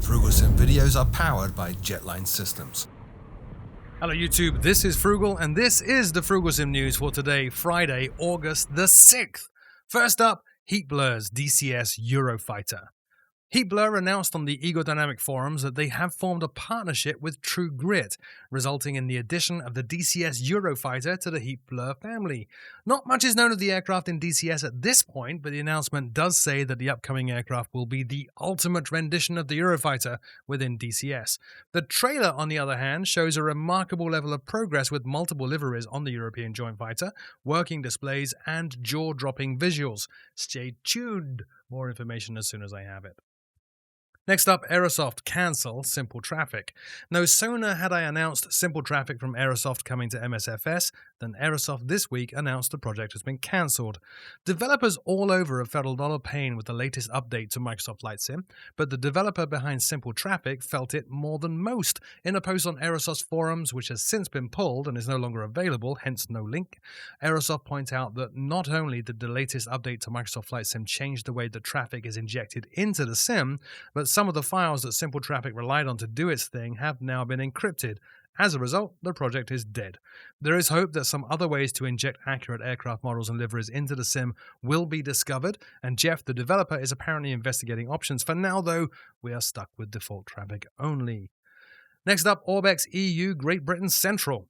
Frooglesim videos are powered by Jetline Systems. Hello YouTube, this is Frugal and this is the Frooglesim news for today, Friday, August the 6th. First up, Heatblur DCS Eurofighter. Heatblur announced on the Ego Dynamic forums that they have formed a partnership with True Grit, resulting in the addition of the DCS Eurofighter to the Heatblur family. Not much is known of the aircraft in DCS at this point, but the announcement does say that the upcoming aircraft will be the ultimate rendition of the Eurofighter within DCS. The trailer, on the other hand, shows a remarkable level of progress with multiple liveries on the European Joint Fighter, working displays, and jaw-dropping visuals. Stay tuned! More information as soon as I have it. Next up, Aerosoft cancel SimpleTraffic. No sooner had I announced SimpleTraffic from Aerosoft coming to MSFS than Aerosoft this week announced the project has been cancelled. Developers all over have felt a lot of pain with the latest update to Microsoft Flight Sim, but the developer behind SimpleTraffic felt it more than most. In a post on Aerosoft's forums, which has since been pulled and is no longer available, hence no link, Aerosoft point out that not only did the latest update to Microsoft Flight Sim change the way the traffic is injected into the sim, but some of the files that SimpleTraffic relied on to do its thing have now been encrypted. As a result, the project is dead. There is hope that some other ways to inject accurate aircraft models and liveries into the sim will be discovered, and Jeff, the developer, is apparently investigating options. For now, though, we are stuck with default traffic only. Next up, Orbx EU Great Britain Central.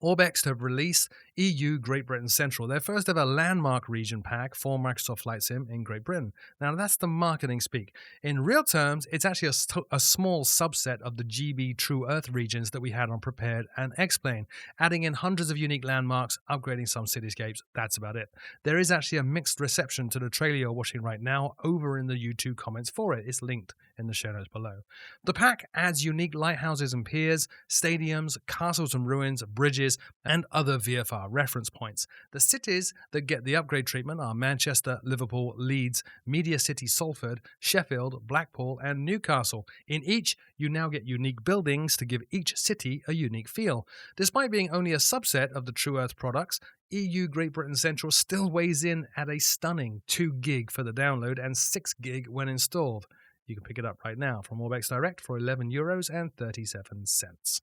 Orbx have released EU Great Britain Central, their first ever landmark region pack for Microsoft Flight Sim in Great Britain. Now that's the marketing speak. In real terms, it's actually a small subset of the GB True Earth regions that we had on Prepared and Explain, adding in hundreds of unique landmarks, upgrading some cityscapes, that's about it. There is actually a mixed reception to the trailer you're watching right now over in the YouTube comments for it. It's linked in the show notes below. The pack adds unique lighthouses and piers, stadiums, castles and ruins, bridges, and other VFR reference points. The cities that get the upgrade treatment are Manchester, Liverpool, Leeds, Media City Salford, Sheffield, Blackpool, and Newcastle. In each, you now get unique buildings to give each city a unique feel. Despite being only a subset of the True Earth products, EU Great Britain Central still weighs in at a stunning 2 gig for the download and 6 gig when installed. You can pick it up right now from Orbx Direct for €11.37.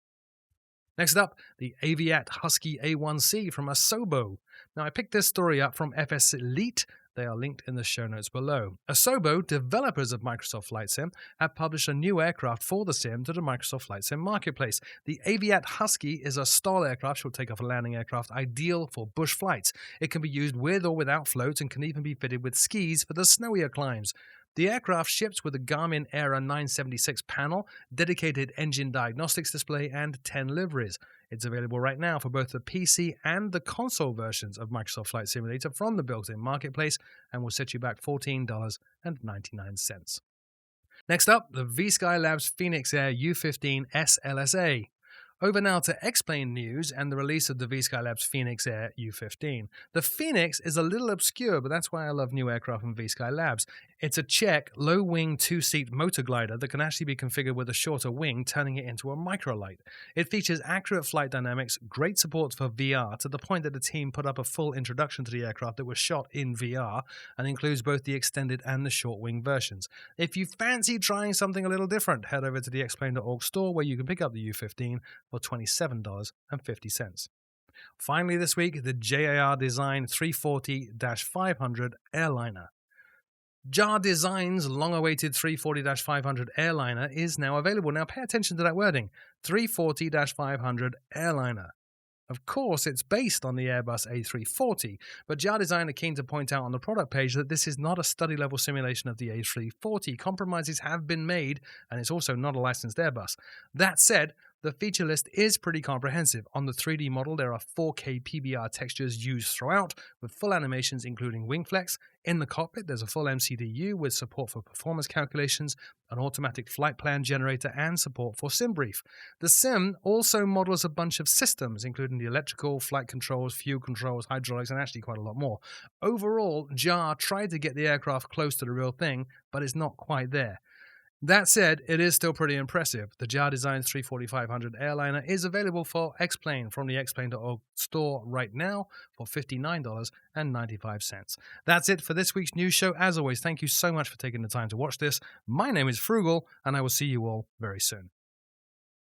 Next up, the Aviat Husky A1C from Asobo. Now, I picked this story up from FS Elite. They are linked in the show notes below. Asobo, developers of Microsoft Flight Sim, have published a new aircraft for the sim to the Microsoft Flight Sim marketplace. The Aviat Husky is a stall aircraft, short takeoff and landing aircraft, ideal for bush flights. It can be used with or without floats and can even be fitted with skis for the snowier climbs. The aircraft ships with a Garmin Era 976 panel, dedicated engine diagnostics display, and 10 liveries. It's available right now for both the PC and the console versions of Microsoft Flight Simulator from the built-in marketplace and will set you back $14.99. Next up, the Vskylabs Phoenix Air U15 S-LSA. Over now to Explain News and the release of the Vskylabs Phoenix Air U15. The Phoenix is a little obscure, but that's why I love new aircraft from Vskylabs. It's a Czech, low-wing, 2-seat motor glider that can actually be configured with a shorter wing, turning it into a microlight. It features accurate flight dynamics, great support for VR, to the point that the team put up a full introduction to the aircraft that was shot in VR, and includes both the extended and the short-wing versions. If you fancy trying something a little different, head over to the Explain.org store, where you can pick up the U15 for $27.50. Finally this week, the JARDesign 340-500 airliner. JARDesign's long-awaited 340-500 airliner is now available. Now pay attention to that wording, 340-500 airliner. Of course, it's based on the Airbus A340, but JARDesign are keen to point out on the product page that this is not a study-level simulation of the A340. Compromises have been made, and it's also not a licensed Airbus. That said, the feature list is pretty comprehensive. On the 3D model, there are 4K PBR textures used throughout, with full animations including wing flex. In the cockpit, there's a full MCDU with support for performance calculations, an automatic flight plan generator, and support for SimBrief. The sim also models a bunch of systems, including the electrical, flight controls, fuel controls, hydraulics, and actually quite a lot more. Overall, JAR tried to get the aircraft close to the real thing, but it's not quite there. That said, it is still pretty impressive. The JARDesign 340-500 airliner is available for X-Plane from the Xplane.org store right now for $59.95. That's it for this week's news show. As always, thank you so much for taking the time to watch this. My name is Frugal, and I will see you all very soon.